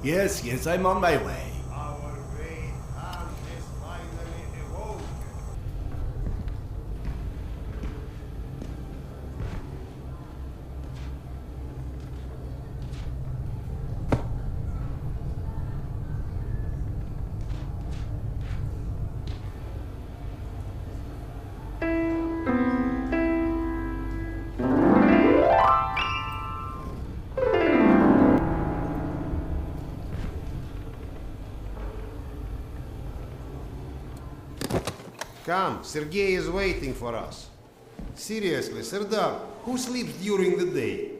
Yes, I'm on my way. Our great hand is finally awoken. Come, Sergei is waiting for us. Seriously, Serdar, who sleeps during the day?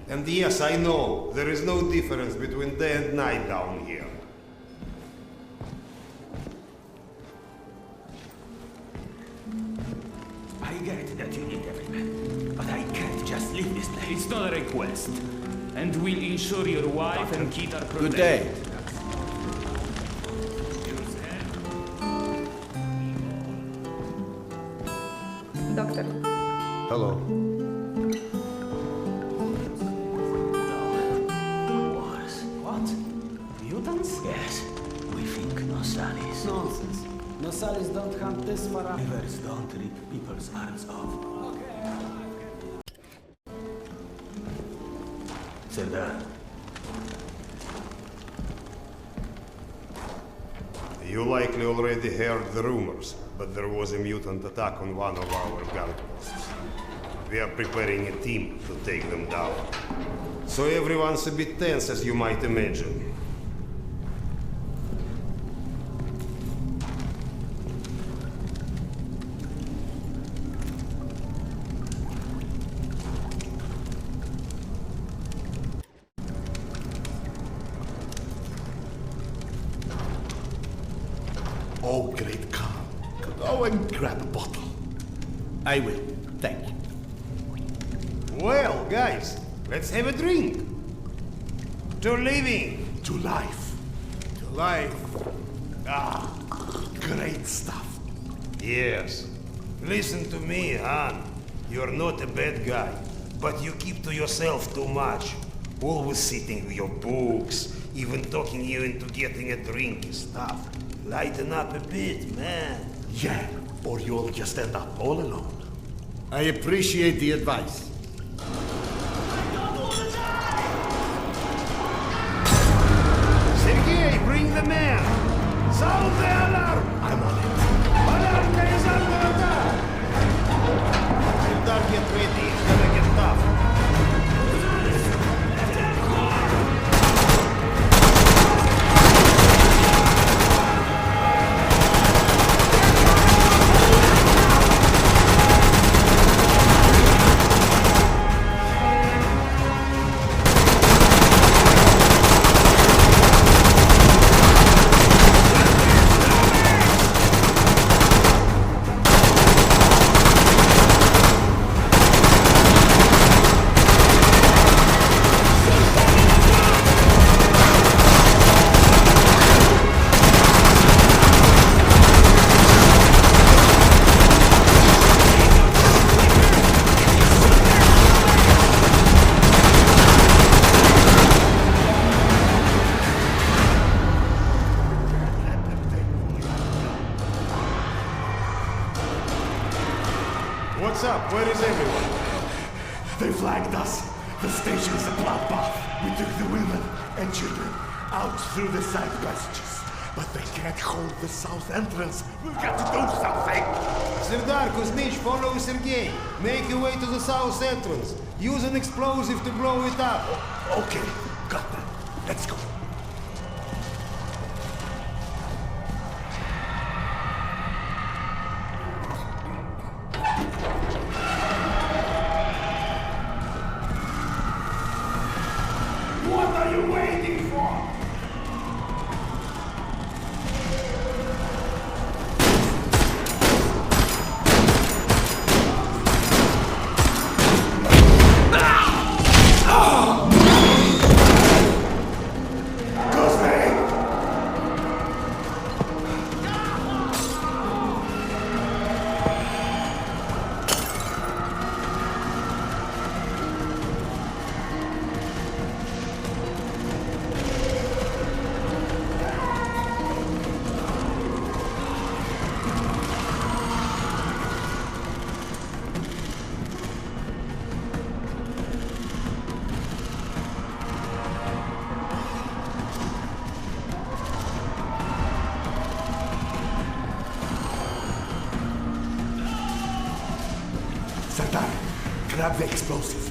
And yes, I know, there is no difference between day and night down here. I get that you need every man, but I can't just leave this place. It's not a request. And we'll ensure your wife and kid are protected. Good day. Doctor. Hello. Wars. What? Mutants? Yes, we think Nosalis. Nonsense. Nosalis don't hunt this far out. Rivers don't rip people's arms off. Serdar, You likely already heard the rumors, but there was a mutant attack on one of our guard posts. We are preparing a team to take them down. So everyone's a bit tense, as you might imagine. Oh, great Khan. Go and grab a bottle. I will. Thank you. Well, guys, let's have a drink. To living. To life. To life. Ah, great stuff. Yes. Listen to me, Han. You're not a bad guy, but you keep to yourself too much. Always sitting with your books, even talking you into getting a drink and stuff. Lighten up a bit, man. Yeah, or you'll just end up all alone. I appreciate the advice. Sergei, bring the man! Sound the alarm! I'm on it. Alarm is under attack! Serdar, get ready, it's gonna get tough. What's up? Where is everyone? They flagged us. The station is a bloodbath. We took the women and children out through the side passages. But they can't hold the south entrance. We've got to do something. Serdar, Kuznich, follow Sergei. Make your way to the south entrance. Use an explosive to blow it up. Okay, got that. Let's go. What are you waiting for? Grab the explosive.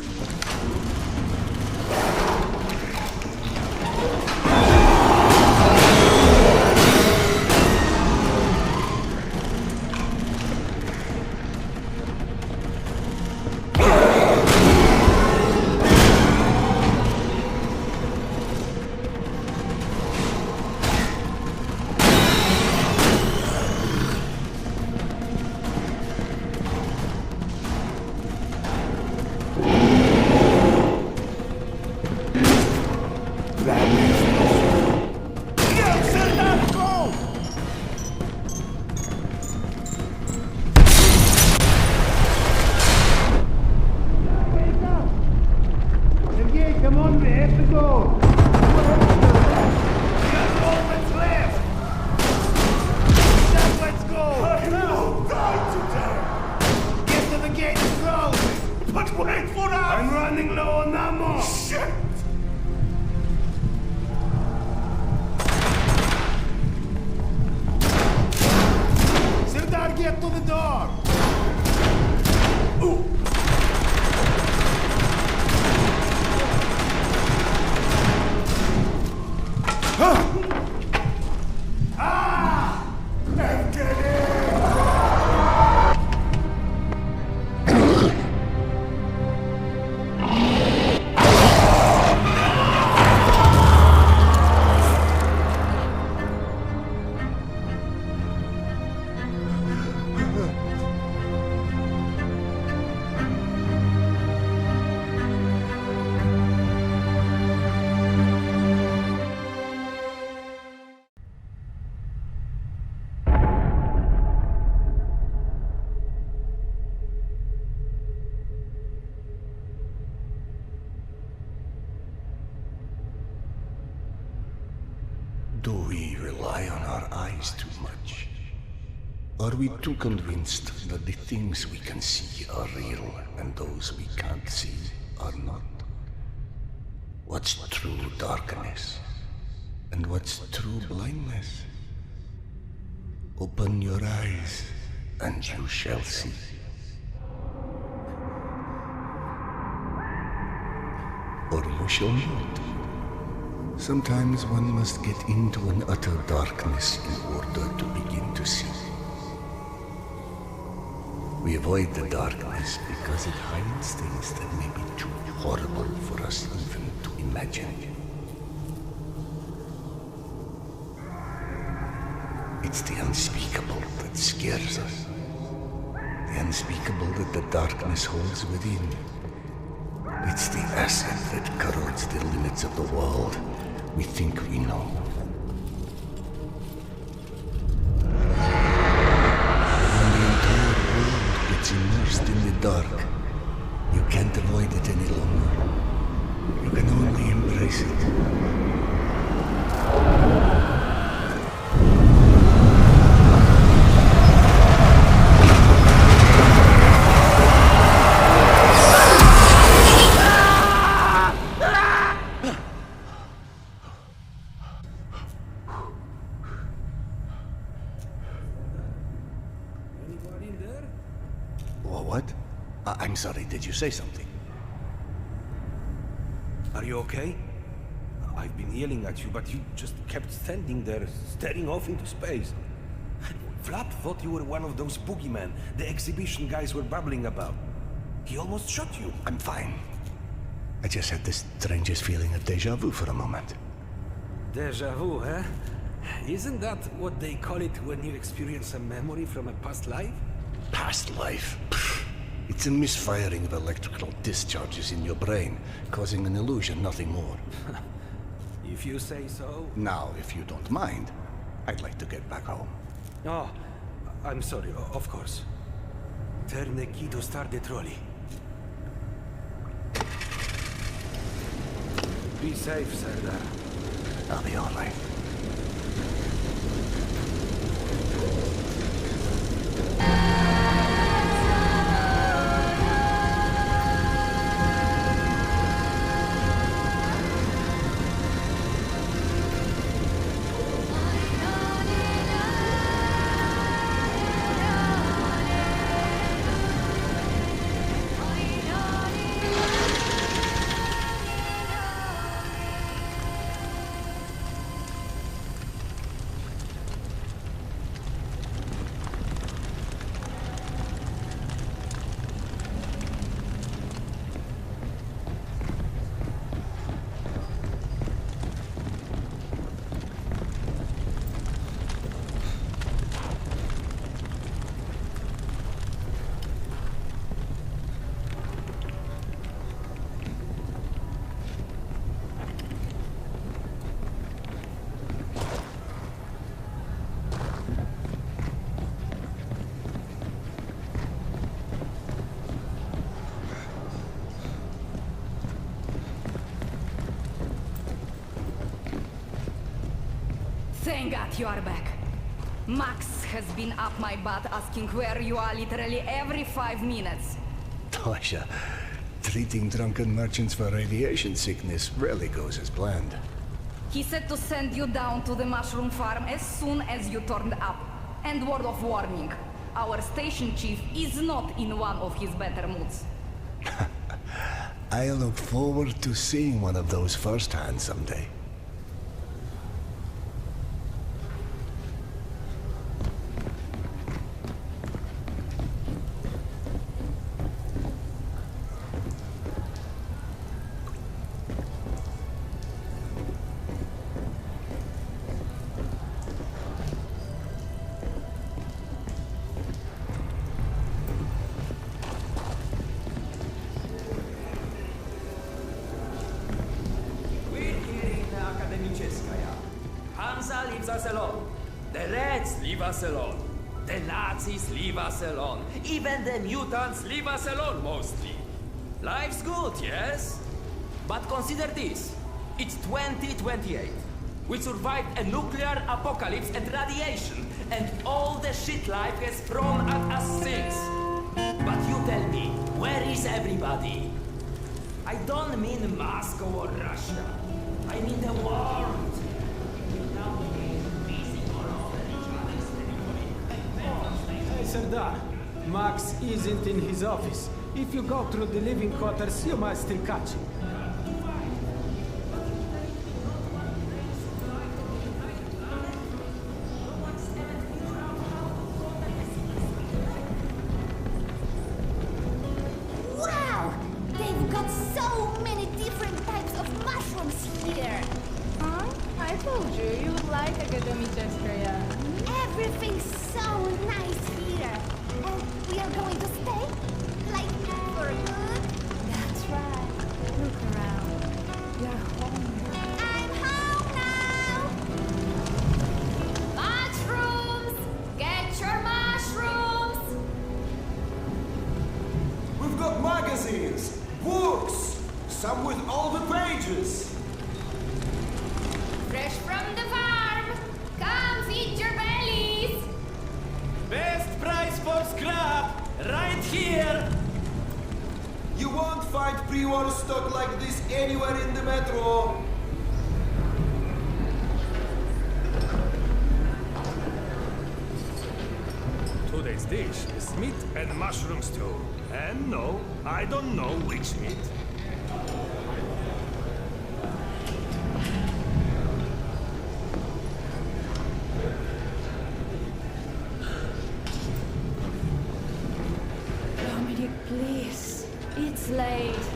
Serdar, get to the door! Do we rely on our eyes too much? Are we too convinced that the things we can see are real and those we can't see are not? What's true darkness? And what's true blindness? Open your eyes and you shall see. Or you shall not. Sometimes one must get into an utter darkness in order to begin to see. We avoid the darkness because it hides things that may be too horrible for us even to imagine. It's the unspeakable that scares us. The unspeakable that the darkness holds within. It's the acid that corrodes the limits of the world we think we know. When the entire world gets immersed in the dark, you can't avoid it any longer. You can only embrace it. What? I'm sorry, did you say something? Are you okay? I've been yelling at you, but you just kept standing there, staring off into space. Vlad thought you were one of those boogeymen the exhibition guys were babbling about. He almost shot you. I'm fine. I just had this strangest feeling of deja vu for a moment. Deja vu, huh? Isn't that what they call it when you experience a memory from a past life? Past life? Pfft. It's a misfiring of electrical discharges in your brain, causing an illusion, nothing more. If you say so. Now, if you don't mind, I'd like to get back home. Oh, I'm sorry, of course. Turn the key to start the trolley. Be safe, Serdar. I'll be all right. Thank God you are back. Max has been up my butt asking where you are literally every 5 minutes. Tasha, treating drunken merchants for radiation sickness rarely goes as planned. He said to send you down to the mushroom farm as soon as you turned up. And word of warning, our station chief is not in one of his better moods. I look forward to seeing one of those firsthand someday. Leaves us alone. The Reds leave us alone. The Nazis leave us alone. Even the mutants leave us alone, mostly. Life's good, yes? But consider this. It's 2028. We survived a nuclear apocalypse and radiation, and all the shit life has thrown at us since. But you tell me, where is everybody? I don't mean Moscow or Russia. I mean the world. Hey, Serdar. Max isn't in his office. If you go through the living quarters, you might still catch him. Wow! They've got so many different types of mushrooms here. Huh? I told you, you would like Akademическая. Everything's so nice here. And we are going to stay? Like, for good? That's right. Look around. You're home. I'm home now! Mushrooms! Get your mushrooms! We've got magazines, books, some with all the pages. Fresh from the farm! Come feed your bellies! Best price for scrap, right here! You won't find pre-war stock like this anywhere in the metro. Today's dish is meat and mushroom stew. And no, I don't know which meat. Dominic, please. It's late.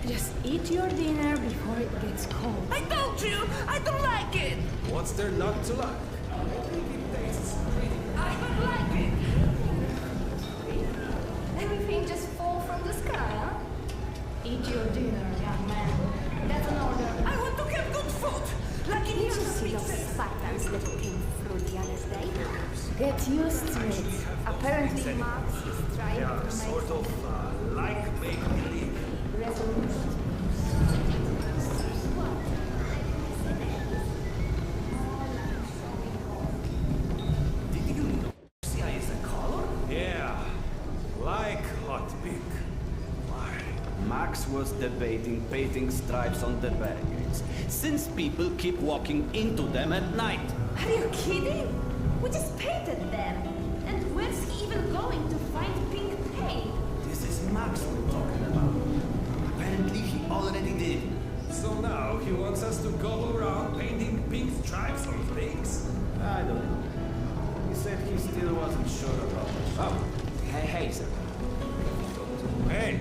Just eat your dinner before it gets cold. I told you, I don't like it! What's there not to like? I don't like it! Everything just fall from the sky, huh? Eat your dinner, young man. That's an order. I want to have good food! Like in Did you see those Spartans that came through the other day? Get used to it. Apparently Max is trying to make Sort of like make-believe. resolution. Did you know CIA is a color? Yeah, like hot pink. Why? Max was debating painting stripes on the barricades, since people keep walking into them at night. Are you kidding? We just painted them. And where's he even going to find pink paint? This is Max we're talking about. Apparently he already did. So now he wants us to go around painting pink stripes on things? I don't know. He said he still wasn't sure about it. Oh, hey, sir. Hey!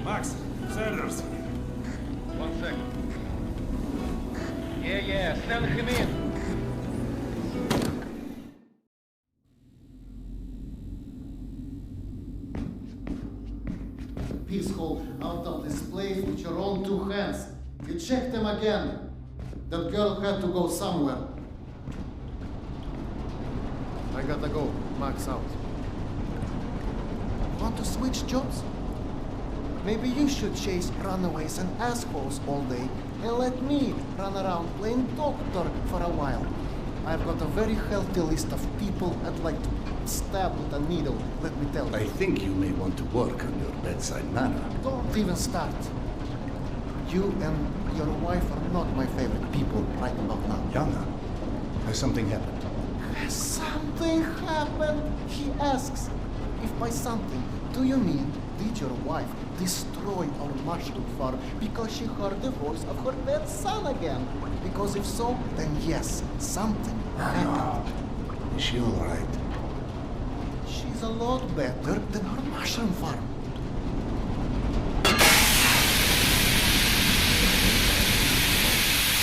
Max, Serdar's here. 1 second. Yeah, send him in. Peaceful out of this place with your own 2 hands. You check them again. That girl had to go somewhere. I gotta go. Max out. Want to switch jobs? Maybe you should chase runaways and assholes all day and let me run around playing doctor for a while. I've got a very healthy list of people I'd like to stab with a needle, let me tell you. I think you may want to work on your bedside manner. Don't even start. You and your wife are not my favorite people right about now. Yana, has something happened? Has something happened? He asks. If by something, do you mean did your wife destroy our mushroom farm because she heard the voice of her dead son again? Because if so, then yes, something happened. Is she all right? She's a lot better than her mushroom farm.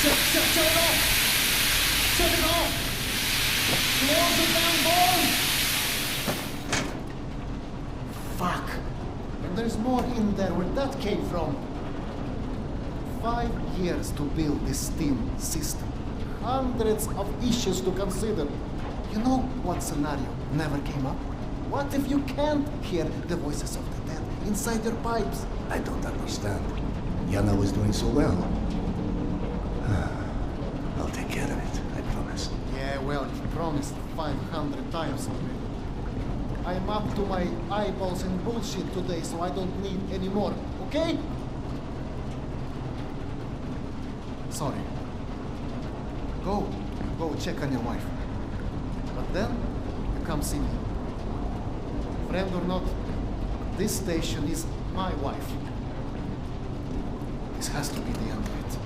Shut it off! Shut it off! Close the damn door! Fuck! And there's more in there where that came from. 5 years to build this steam system. Hundreds of issues to consider. You know what scenario never came up? What if you can't hear the voices of the dead inside your pipes? I don't understand. Yana was doing so well. I'll take care of it, I promise. Yeah, well, you promised 500 times already. I'm up to my eyeballs in bullshit today, so I don't need any more, okay? Sorry. Go check on your wife. But then, you come see me. Friend or not, this station is my wife. This has to be the end of it.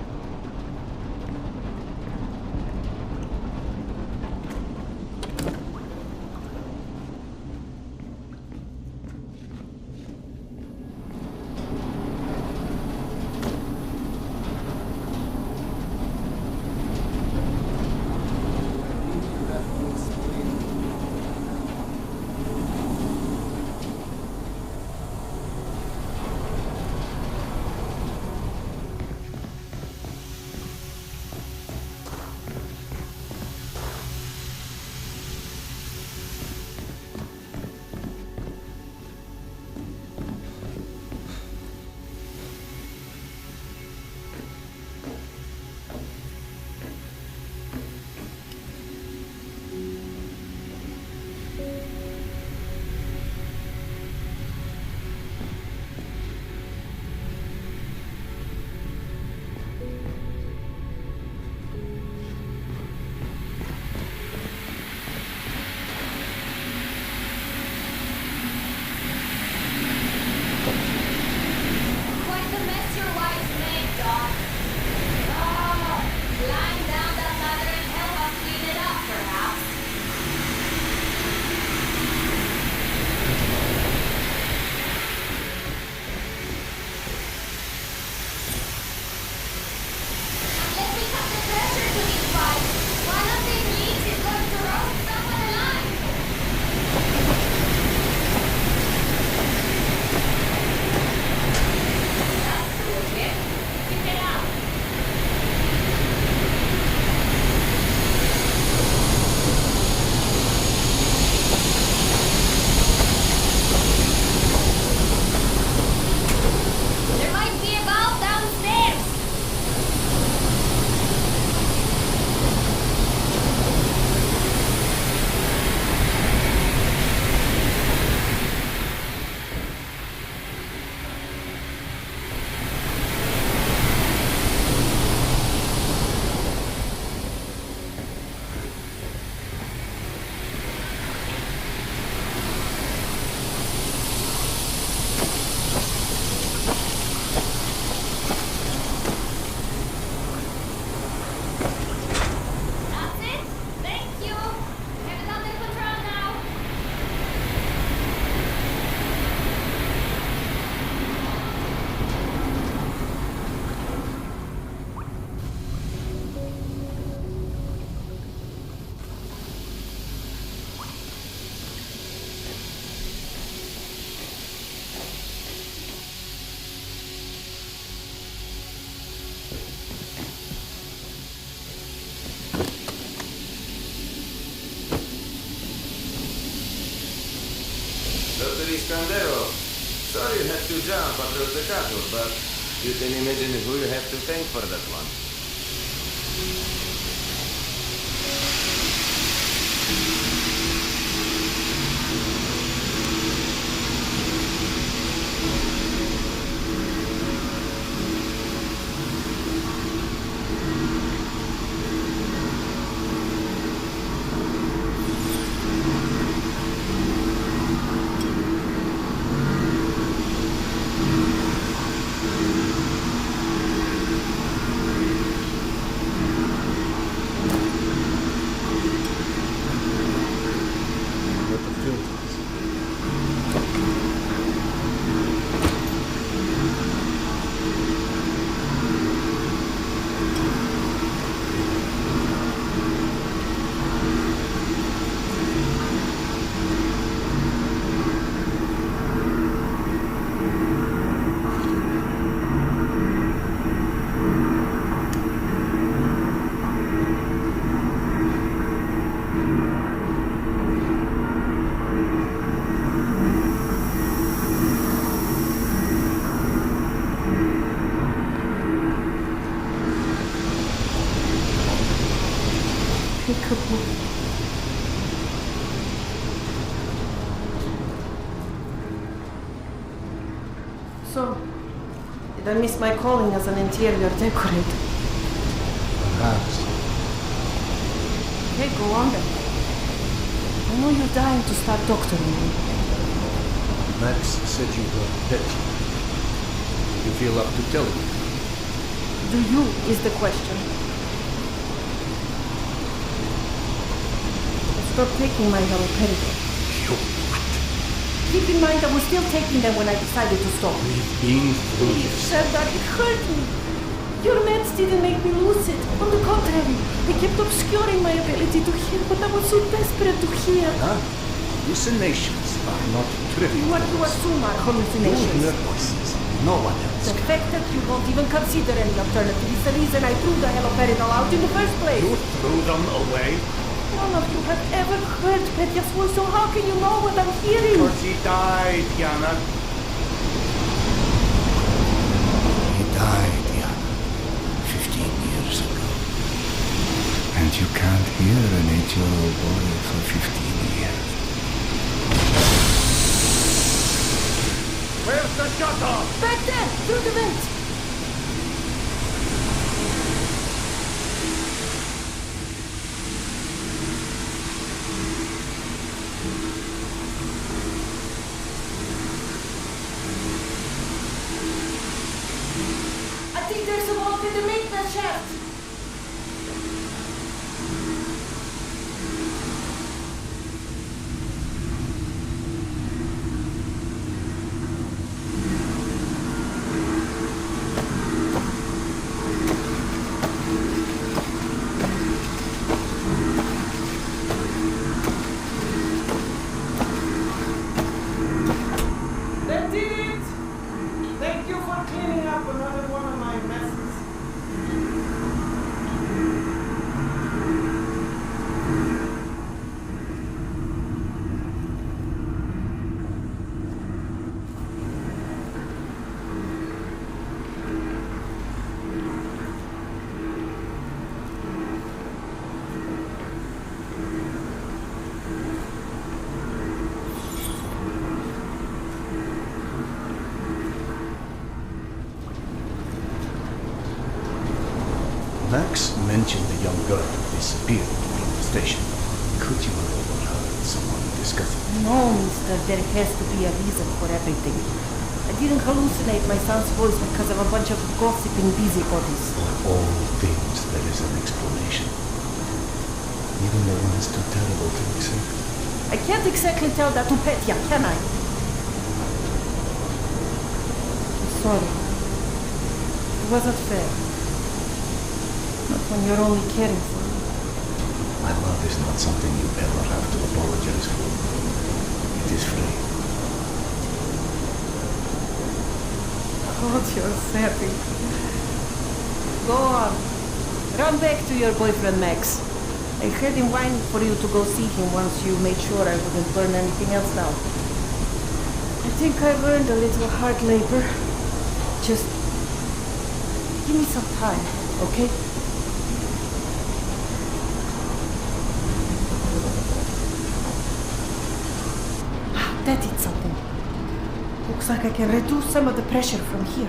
Dr. Iskandero, sorry you had to jump across the cattle, but You can imagine who you have to thank for that one. So, did I miss my calling as an interior decorator? Perhaps. Okay, go on then. I know you're dying to start doctoring me. Max said you were petty. You feel up to telling me? Do you is the question. Stop taking my haloperidol. You what? Keep in mind I was still taking them when I decided to stop. We've been through this. Serdar, it hurt me. Your meds didn't make me lose it. On the contrary, they kept obscuring my ability to hear what I was so desperate to hear. Huh? Hallucinations are not trivial. What you assume are hallucinations. You hear voices. No one else The can. fact that you won't even consider any alternative is the reason I threw the haloperidol out in the first place. You threw them away? None of you have ever heard Petya's voice, so how can you know what I'm hearing? Because he died, Yana. He died, Yana. 15 years ago. And you can't hear an 8-year-old boy for 15 years. Where's the shutter? Back there, through the vent. I think there's a vault in the maintenance shaft. That did it! Thank you for cleaning up another one of my messes. Max mentioned the young girl who disappeared from the station. Could you have overheard someone discussing? No, mister, there has to be a reason for everything. I didn't hallucinate my son's voice because of a bunch of gossiping busybodies. For all things, there is an explanation. Even the one is too terrible to accept. I can't exactly tell that to Petya, can I? I'm sorry. It wasn't fair. Not when you're only caring for me. My love is not something you ever have to apologize for. It is free. God, you're savvy. Go on. Run back to your boyfriend, Max. I had him whining for you to go see him once you made sure I wouldn't burn anything else down. I think I've earned a little hard labor. Just Give me some time, okay? That did something. Looks like I can reduce some of the pressure from here.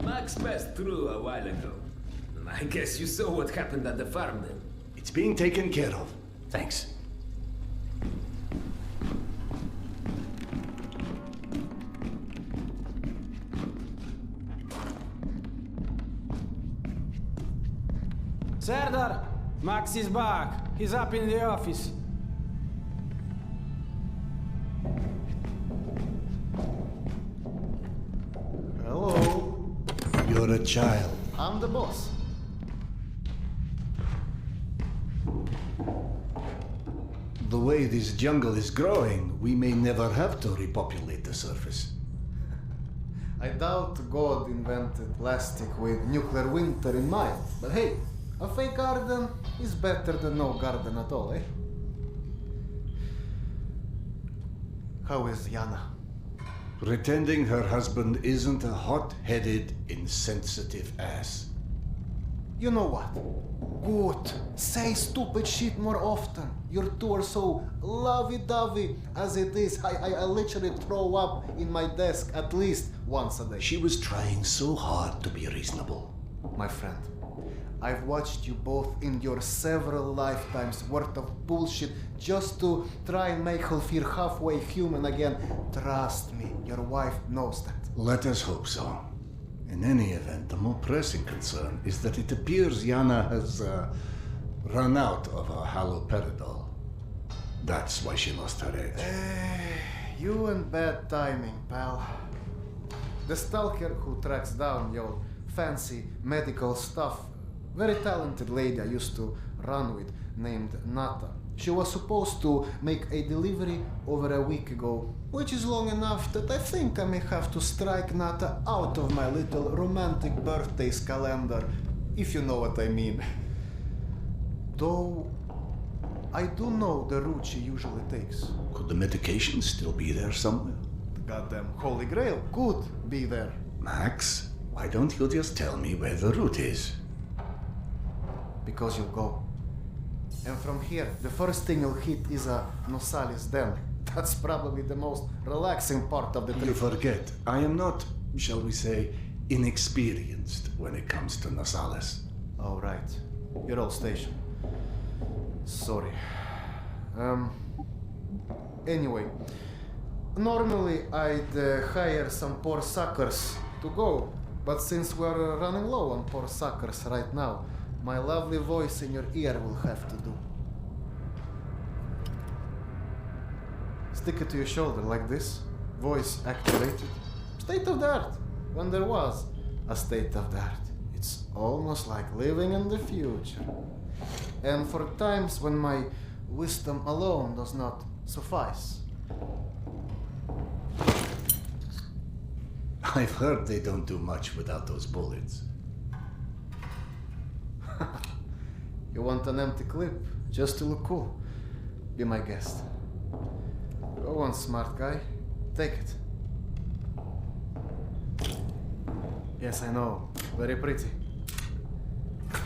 Max passed through a while ago. I guess you saw what happened at the farm then. It's being taken care of. Thanks. Serdar, Max is back. He's up in the office. Hello. You're a child. I'm the boss. The way this jungle is growing, we may never have to repopulate the surface. I doubt God invented plastic with nuclear winter in mind. But hey, a fake garden is better than no garden at all, eh? How is Yana? Pretending her husband isn't a hot-headed, insensitive ass. You know what? Good. Say stupid shit more often. Your two are so lovey-dovey as it is. I literally throw up in my desk at least once a day. She was trying so hard to be reasonable. My friend, I've watched you both endure several lifetimes worth of bullshit just to try and make her feel halfway human again. Trust me, your wife knows that. Let us hope so. In any event, the more pressing concern is that it appears Yana has run out of her haloperidol. That's why she lost her edge. You and bad timing, pal. The stalker who tracks down your fancy medical stuff, very talented lady I used to run with, named Nata. She was supposed to make a delivery over a week ago, which is long enough that I think I may have to strike Nata out of my little romantic birthdays calendar, if you know what I mean. Though, I do know the route she usually takes. Could the medication still be there somewhere? The goddamn Holy Grail could be there. Max, why don't you just tell me where the route is? Because you'll go. And from here, the first thing you'll hit is a Nosalis den. That's probably the most relaxing part of the trip. You forget, I am not, shall we say, inexperienced when it comes to Nosalis. Oh, right. You're all stationed. Sorry. Anyway, normally I'd hire some poor suckers to go, but since we're running low on poor suckers right now, my lovely voice in your ear will have to do. Stick it to your shoulder like this, voice activated. State of the art, when there was a state of the art. It's almost like living in the future. And for times when my wisdom alone does not suffice. I've heard they don't do much without those bullets. You want an empty clip, just to look cool? Be my guest. Go on, smart guy. Take it. Yes, I know. Very pretty.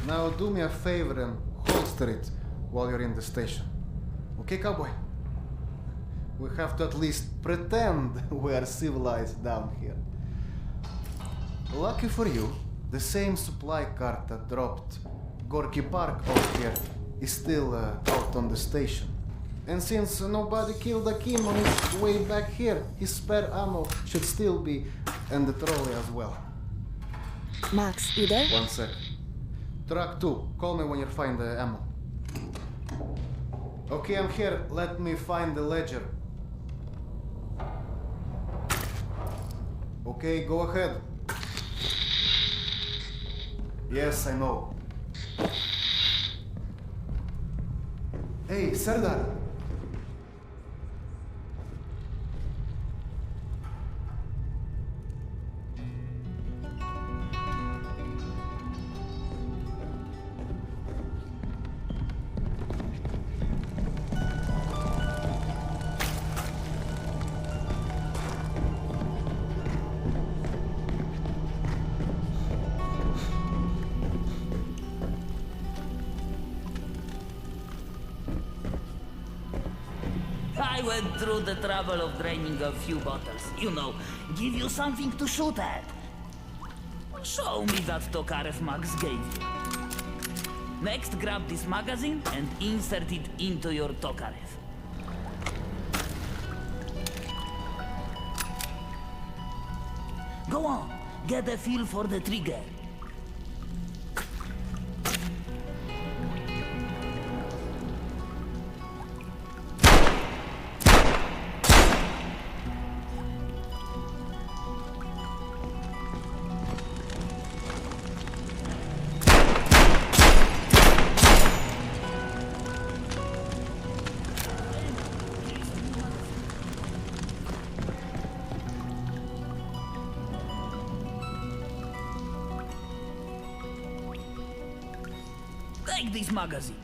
Now do me a favor and holster it while you're in the station. Okay, cowboy? We have to at least pretend we are civilized down here. Lucky for you, the same supply cart that dropped Gorky Park off here is still out on the station. And since nobody killed Akim on his way back here, his spare ammo should still be, and the trolley as well. Max, you there? 1 sec. Truck 2, call me when you find the ammo. Okay, I'm here. Let me find the ledger. Okay, go ahead. Yes, I know. Hey, Serdar. I went through the trouble of draining a few bottles. You know, give you something to shoot at. Show me that Tokarev Max gave you. Next, grab this magazine and insert it into your Tokarev. Go on, get a feel for the trigger. Take this magazine.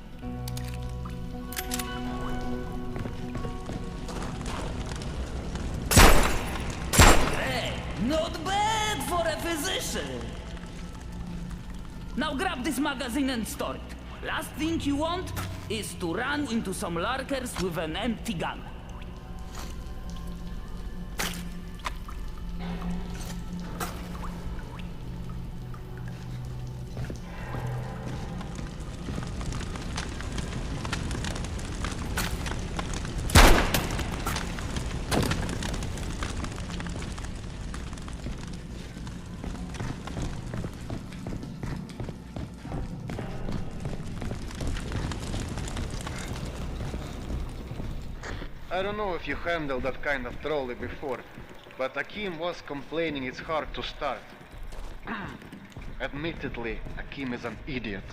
Hey, not bad for a physician. Now grab this magazine and store it. Last thing you want is to run into some lurkers with an empty gun. I don't know if you handled that kind of trolley before, but Akim was complaining it's hard to start. Admittedly, Akim is an idiot.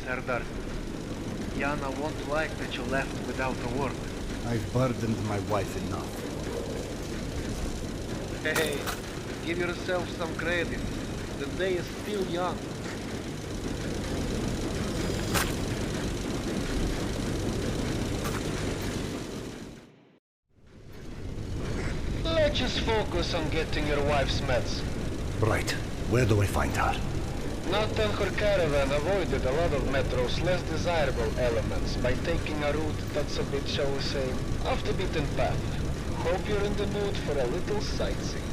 Serdar, Yana won't like that you left without a word. I've burdened my wife enough. Hey, give yourself some credit. The day is still young. Let's just focus on getting your wife's meds. Right. Where do I find her? Not and her caravan avoided a lot of Metro's less desirable elements by taking a route that's a bit, shall we say, off the beaten path. Hope you're in the mood for a little sightseeing.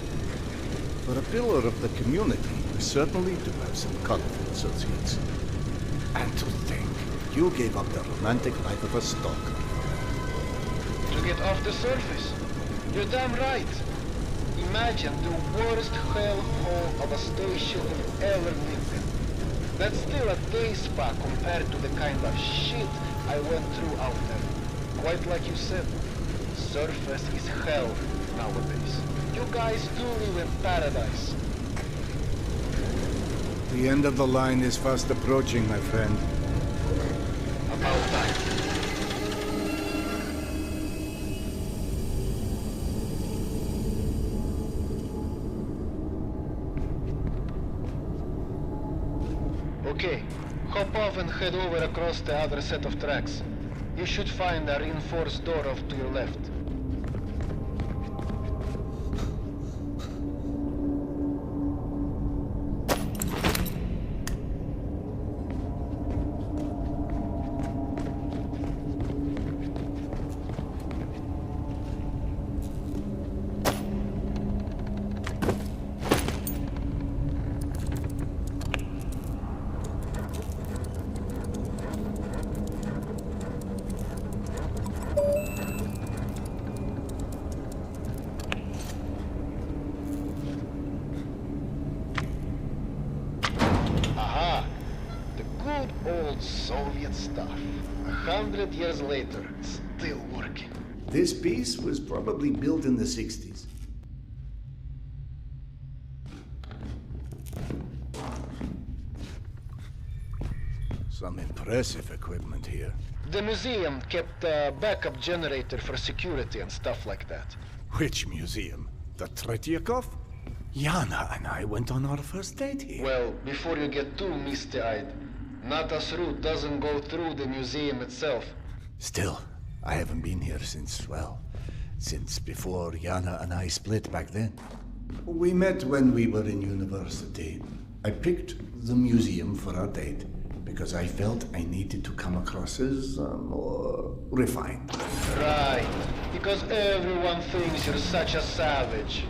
For a pillar of the community, we certainly do have some colorful associates. And to think, you gave up the romantic life of a stalker. To get off the surface? You're damn right. Imagine the worst hellhole of a station you've ever lived in. That's still a day spa compared to the kind of shit I went through out there. Quite like you said, surface is hell nowadays. You guys do live in paradise. The end of the line is fast approaching, my friend. About time. Okay, hop off and head over across the other set of tracks. You should find a reinforced door off to your left. Soviet stuff. 100 years later, still working. This piece was probably built in the 60s. Some impressive equipment here. The museum kept a backup generator for security and stuff like that. Which museum? The Tretyakov? Yana and I went on our first date here. Well, before you get too misty-eyed, Nata's route doesn't go through the museum itself. Still, I haven't been here since, well, since before Yana and I split back then. We met when we were in university. I picked the museum for our date because I felt I needed to come across as more refined. Right, because everyone thinks you're such a savage.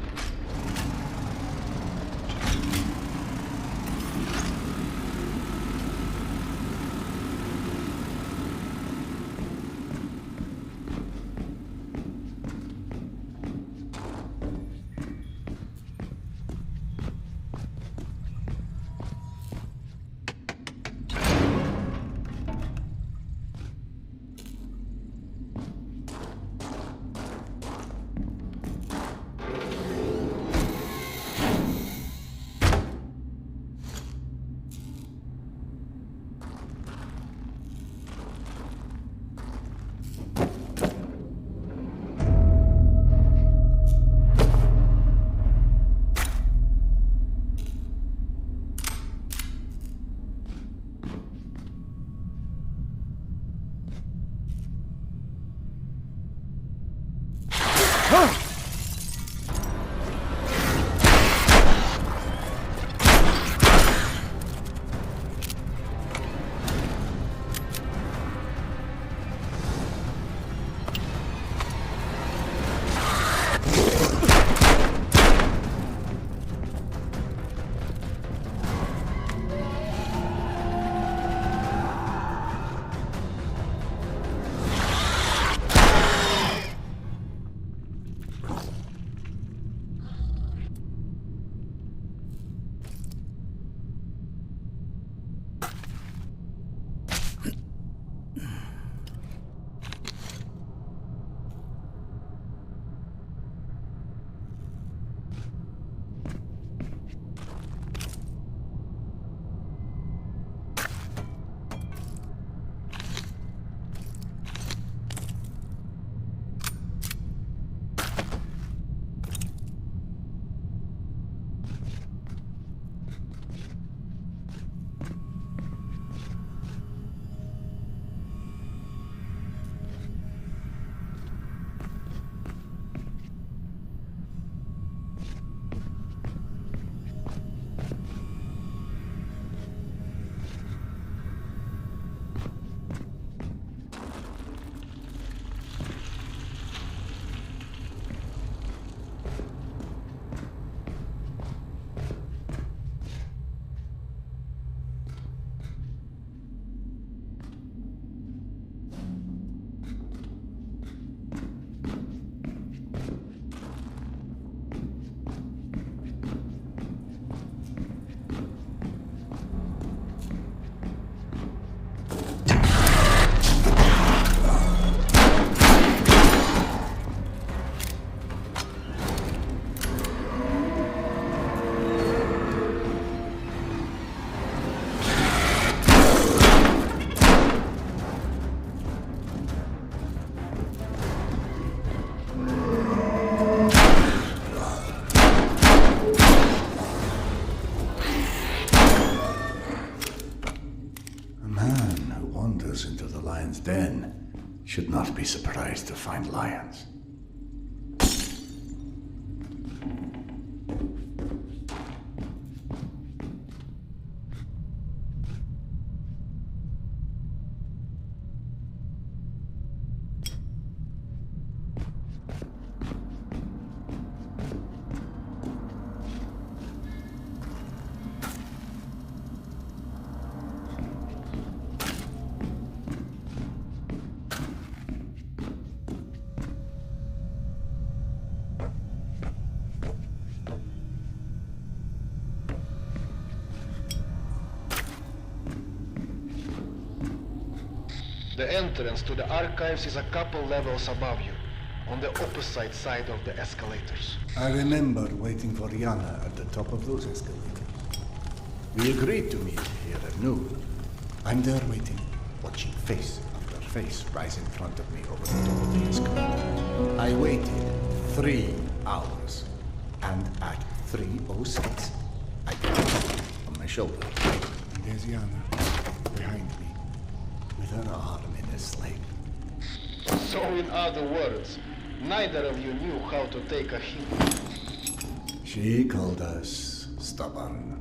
Den should not be surprised to find lions. The entrance to the archives is a couple levels above you, on the opposite side of the escalators. I remember waiting for Yana at the top of those escalators. We agreed to meet here at noon. I'm there waiting, watching face after face rise in front of me over the top of the escalator. I waited 3 hours, and at 3:06, I got it on my shoulder. And there's Yana, behind me, with her arm in a sling. So in other words, neither of you knew how to take a hit. She called us stubborn.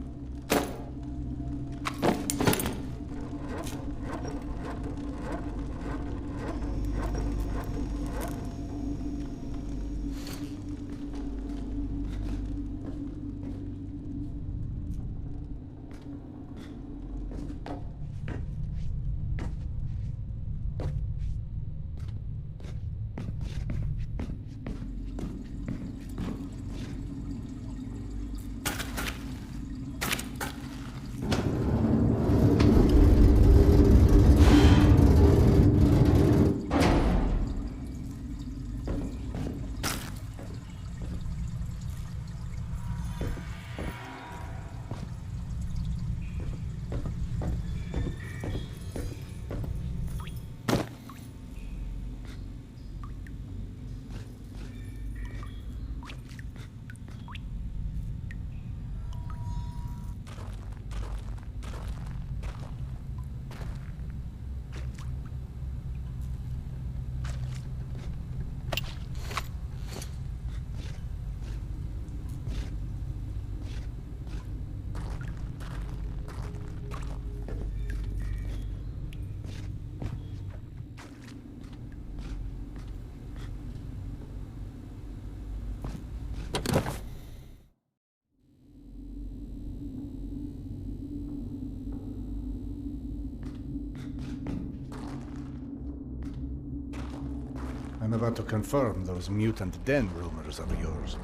I'm about to confirm those mutant den rumors of yours.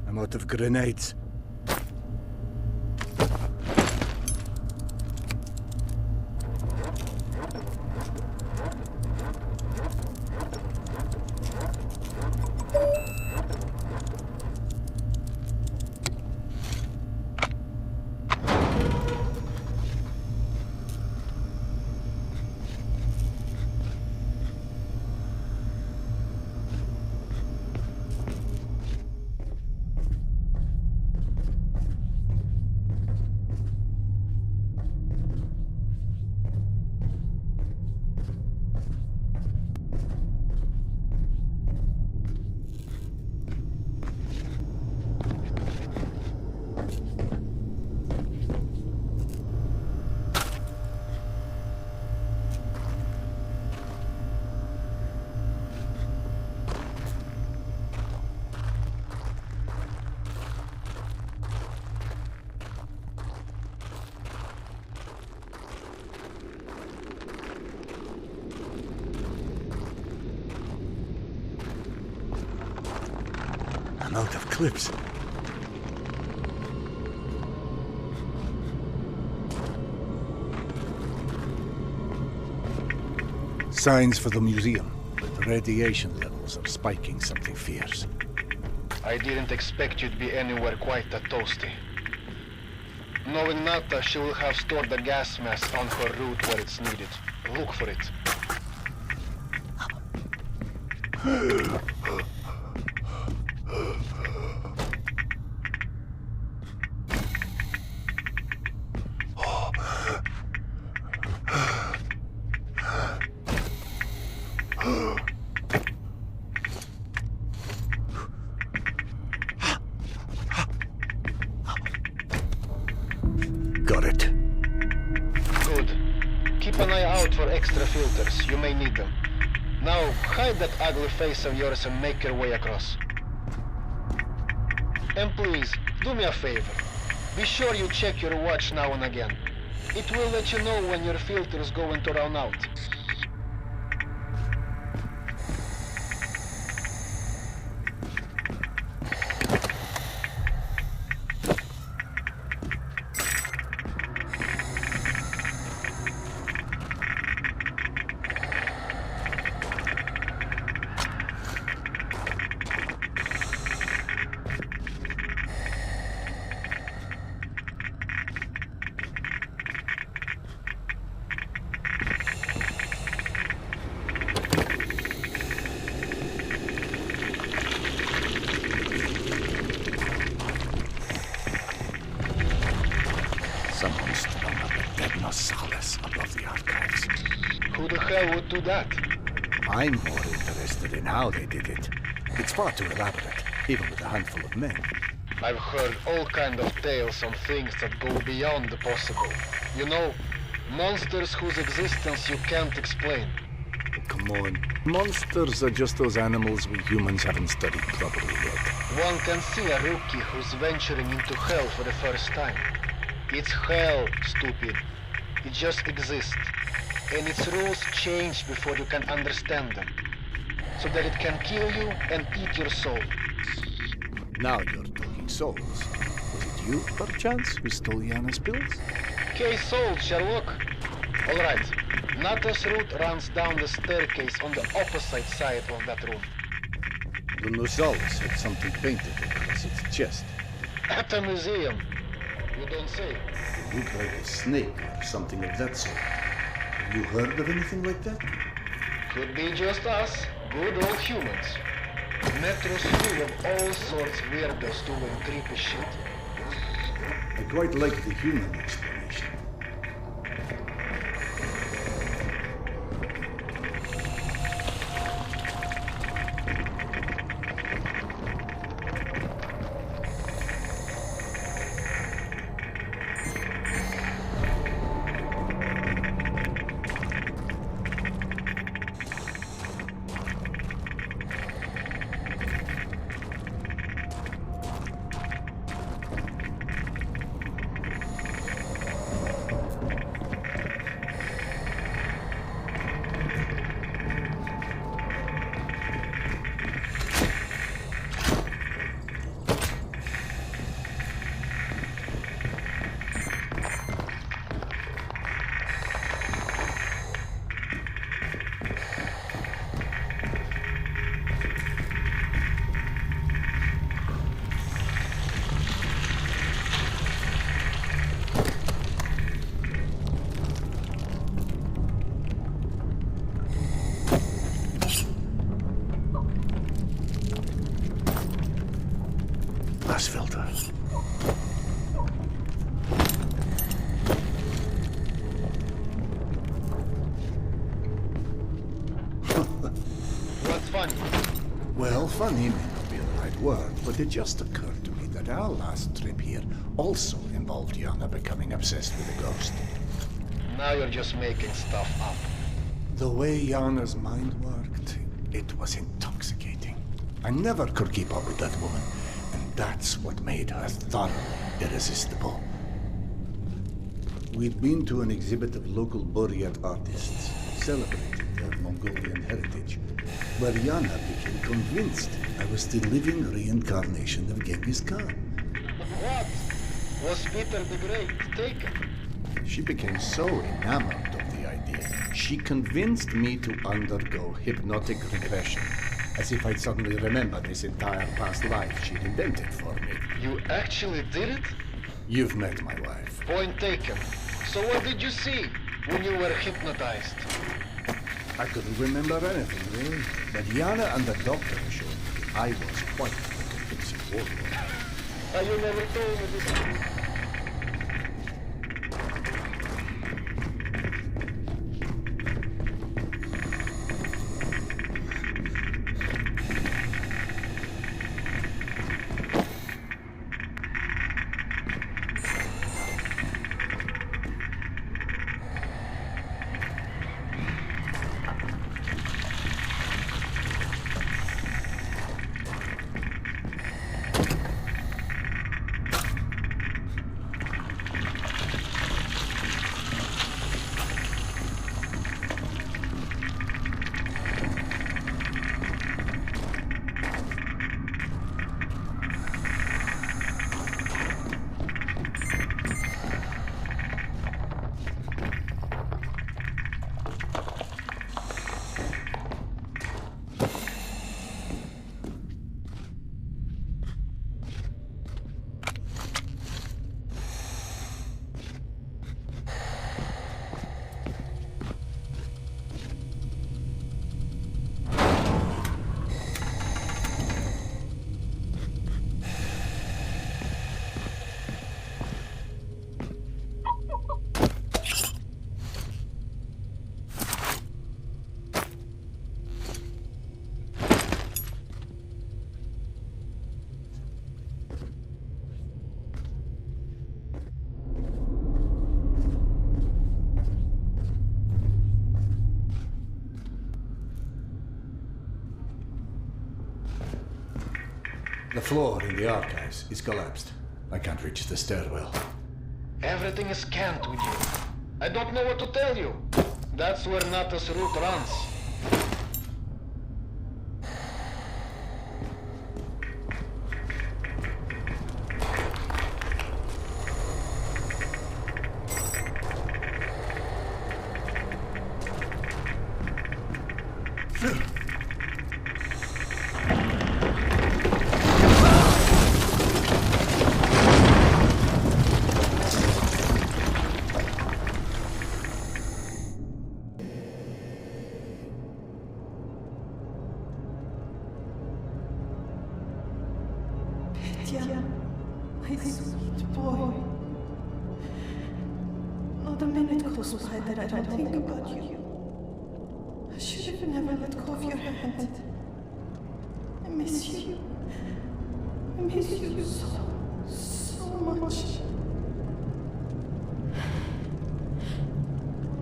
I'm out of grenades. run out of clips. Signs for the museum, but the radiation levels are spiking something fierce. I didn't expect you to be anywhere quite that toasty. Knowing Nata, she will have stored the gas mask on her route where it's needed. Look for it. Got it. Good. Keep an eye out for extra filters. You may need them. Now, hide that ugly face of yours and make your way across. And please, do me a favor. Be sure you check your watch now and again. It will let you know when your filter is going to run out. Someone's thrown up a dead Nosalis above the archives. Who the hell would do that? I'm more interested in how they did it. It's far too elaborate, even with a handful of men. I've heard all kind of tales on things that go beyond the possible. You know, monsters whose existence you can't explain. Come on. Monsters are just those animals we humans haven't studied properly yet. One can see a rookie who's venturing into hell for the first time. It's hell, stupid. It just exists. And its rules change before you can understand them. So that it can kill you and eat your soul. Now you're talking souls. Was it you, perchance, who stole Yana's pills? Case solved, Sherlock. Alright. Nata's route runs down the staircase on the opposite side of that room. The Nosalis had something painted across its chest. At a museum. You don't say. It looked like a snake or something of that sort. Have you heard of anything like that? Could be just us, good old humans. Metro's full of all sorts of weirdos doing creepy shit. I quite like the human explanation. Filter. What's funny? Well, funny may not be the right word, but it just occurred to me that our last trip here also involved Yana becoming obsessed with a ghost. Now you're just making stuff up. The way Yana's mind worked, it was intoxicating. I never could keep up with that woman. That's what made her thoroughly irresistible. We'd been to an exhibit of local Buryat artists celebrating their Mongolian heritage, where Yana became convinced I was the living reincarnation of Genghis Khan. What? Was Peter the Great taken? She became so enamored of the idea, she convinced me to undergo hypnotic regression, as if I'd suddenly remember this entire past life she'd invented for me. You actually did it? You've met my wife. Point taken. So what did you see when you were hypnotized? I couldn't remember anything, really. But Yana and the doctor assured me I was quite the convincing warlord. You never told me this. The floor in the archives is collapsed. I can't reach the stairwell. Everything is scanned with you. I don't know what to tell you. That's where Nata's route runs. My sweet boy. Not a minute goes by that I don't think about you. I should have never let go of your hand. I miss you. I miss you so much.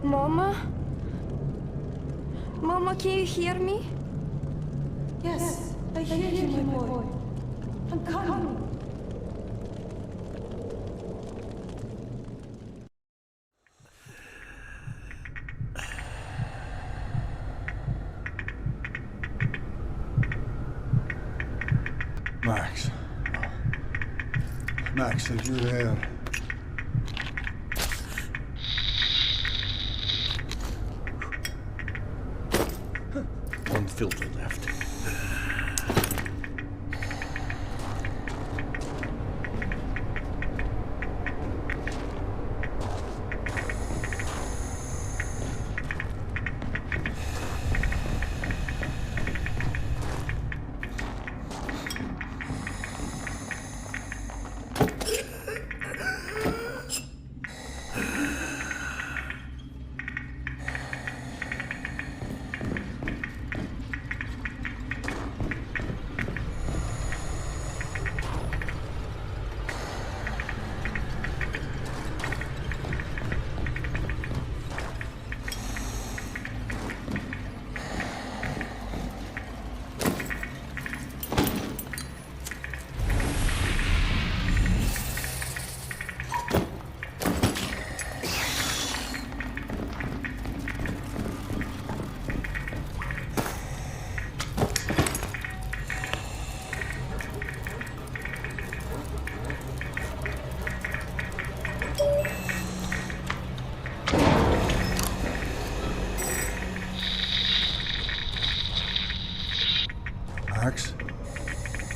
Mama? Mama, can you hear me? Yes, I hear you, my boy. I'm coming. Max. Max, are you there? One filter left.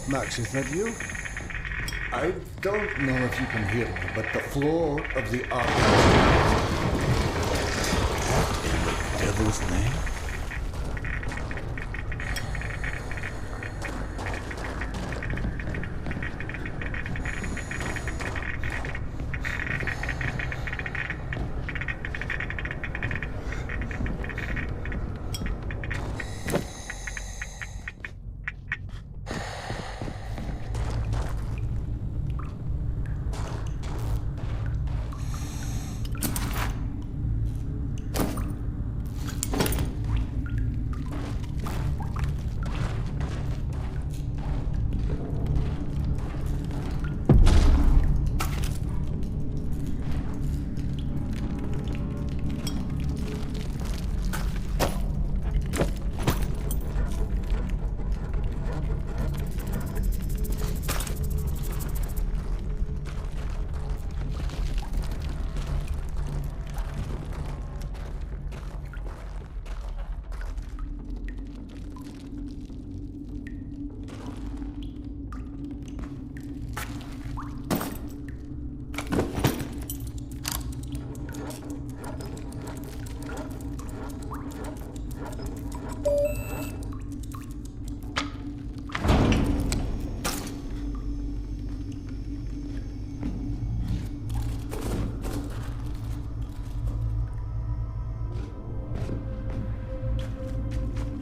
Max, is that you? I don't know if you can hear me, but the floor of the Armageddon. What in the devil's name?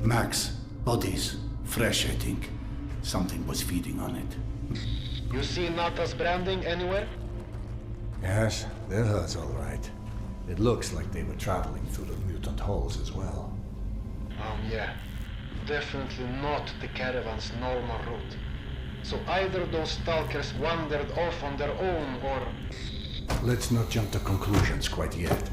Max, bodies. Fresh, I think. Something was feeding on it. You see Nata's branding anywhere? Yes, they're hers, all right. It looks like they were traveling through the mutant halls as well. Yeah. Definitely not the caravan's normal route. So either those stalkers wandered off on their own, or... Let's not jump to conclusions quite yet.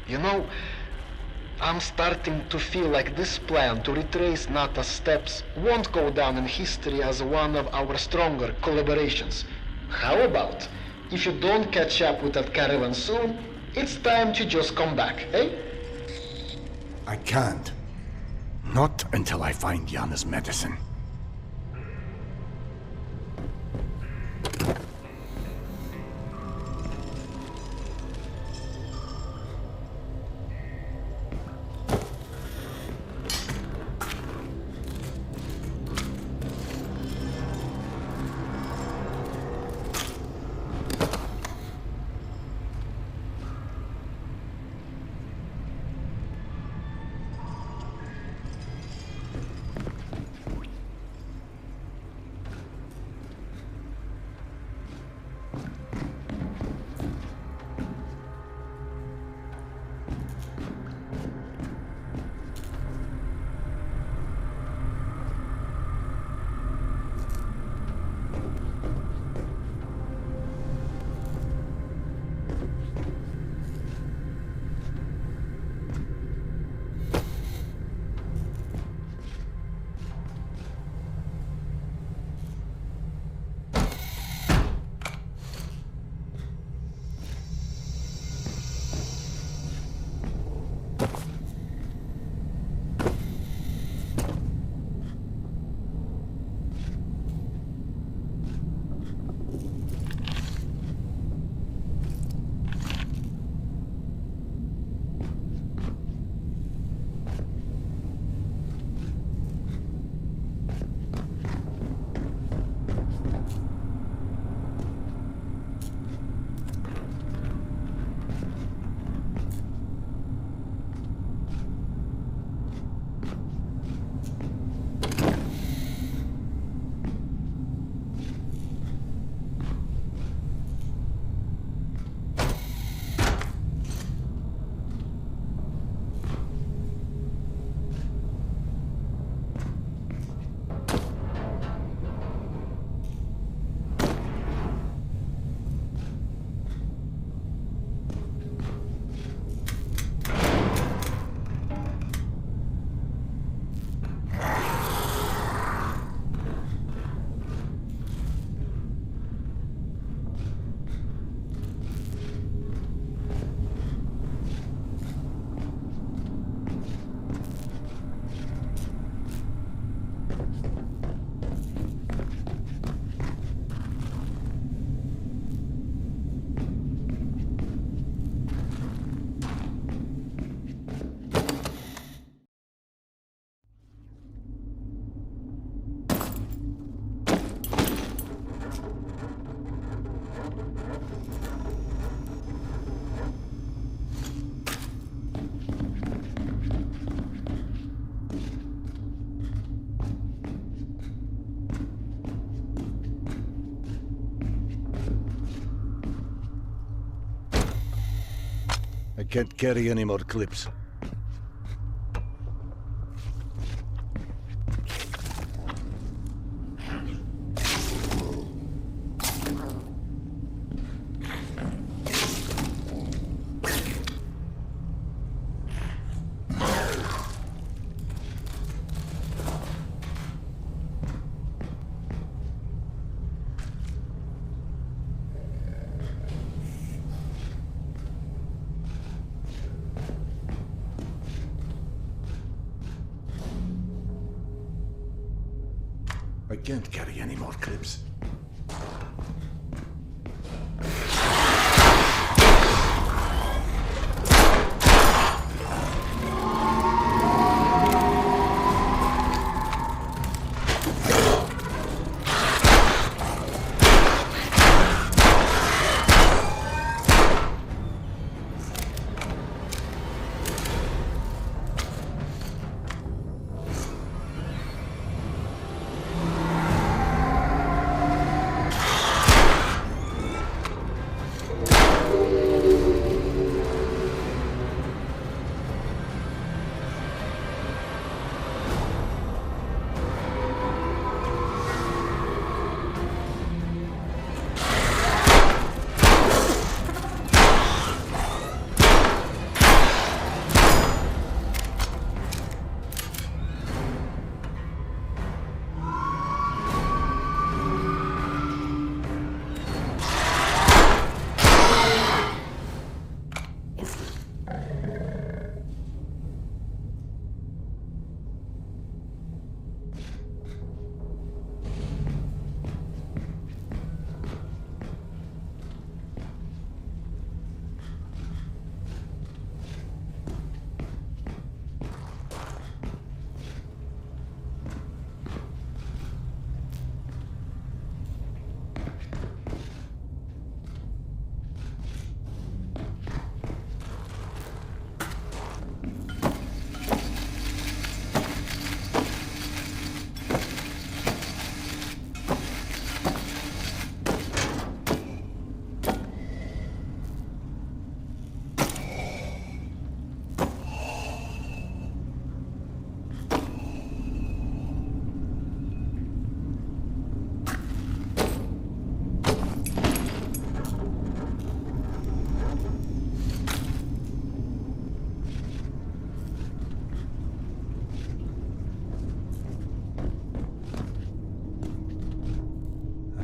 You know, I'm starting to feel like this plan to retrace Nata's steps won't go down in history as one of our stronger collaborations. How about, if you don't catch up with that caravan soon, it's time to just come back, eh? I can't. Not until I find Yana's medicine. I can't carry any more clips. I can't carry any more clips.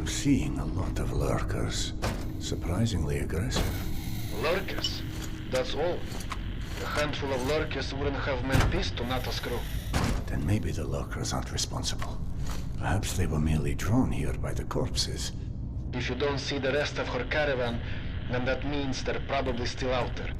Seeing a lot of lurkers. Surprisingly aggressive. Lurkers? That's all. A handful of lurkers wouldn't have meant peace to Nato's crew. Then maybe the lurkers aren't responsible. Perhaps they were merely drawn here by the corpses. If you don't see the rest of her caravan, then that means they're probably still out there.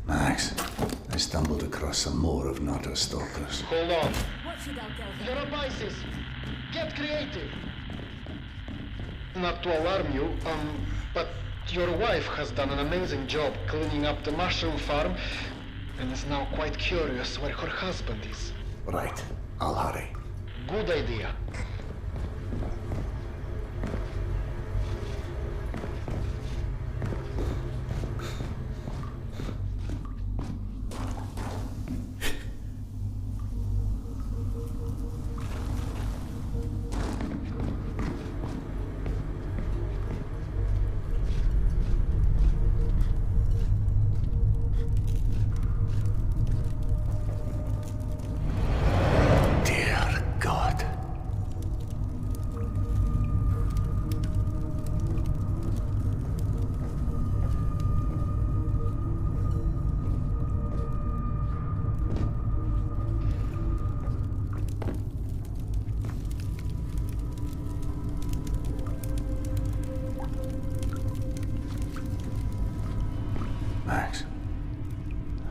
Max, I stumbled across some more of Nata's stalkers. Hold on. Your advices. Get creative. Not to alarm you, but your wife has done an amazing job cleaning up the mushroom farm and is now quite curious where her husband is. Right, I'll hurry. Good idea. Dear God.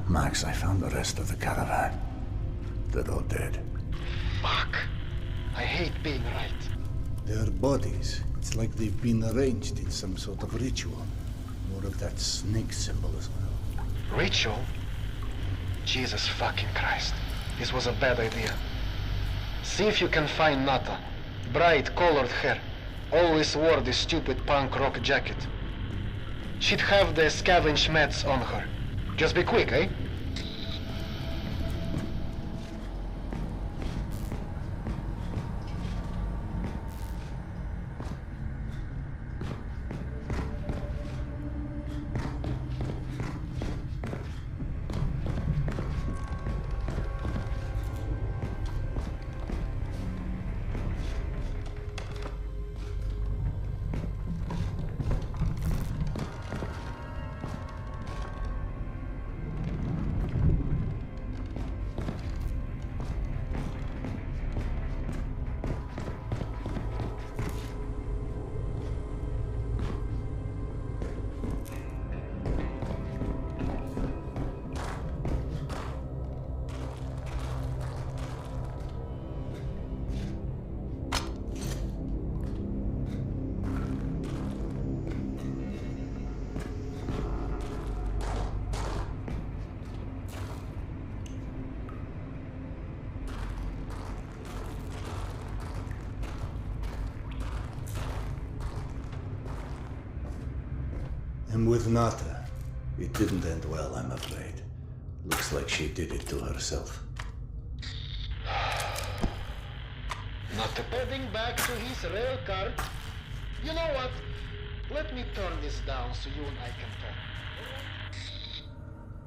Max, I found the rest of the caravan. They're all dead. Fuck. I hate being right. Their bodies, it's like they've been arranged in some sort of ritual. More of that snake symbol as well. Rachel? Jesus fucking Christ. This was a bad idea. See if you can find Nata. Bright colored hair. Always wore this stupid punk rock jacket. She'd have the scavenge meds on her. Just be quick, eh? And with Nata, it didn't end well, I'm afraid. Looks like she did it to herself. Nata heading back to his rail car. You know what? Let me turn this down so you and I can talk.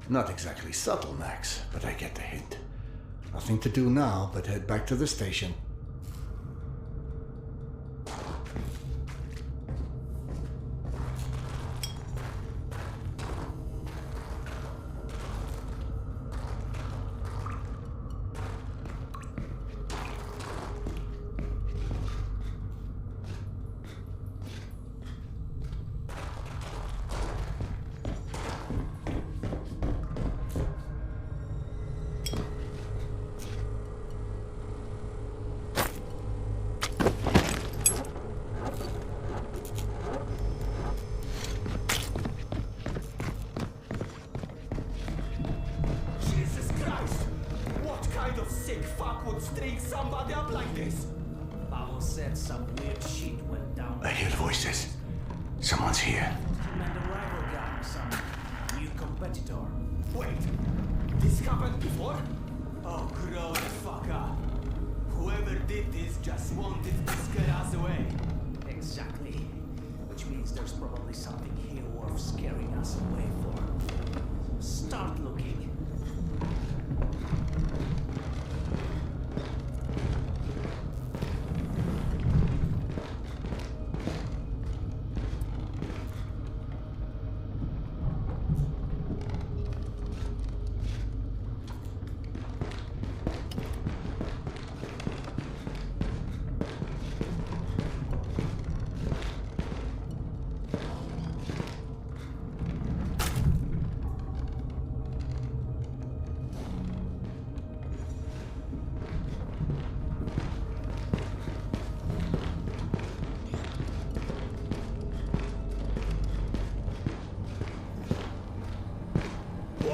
Not exactly subtle, Max, but I get the hint. Nothing to do now but head back to the station. Somebody up like this. Paolo said some weird shit went down. I hear voices. Someone's here. And the rival gang, some new competitor. Wait, this happened before? Oh, grow the fuck up. Whoever did this just wanted to scare us away. Exactly. Which means there's probably something here worth scaring us away for. Start looking.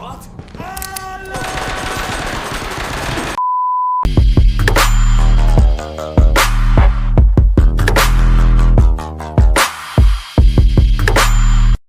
What?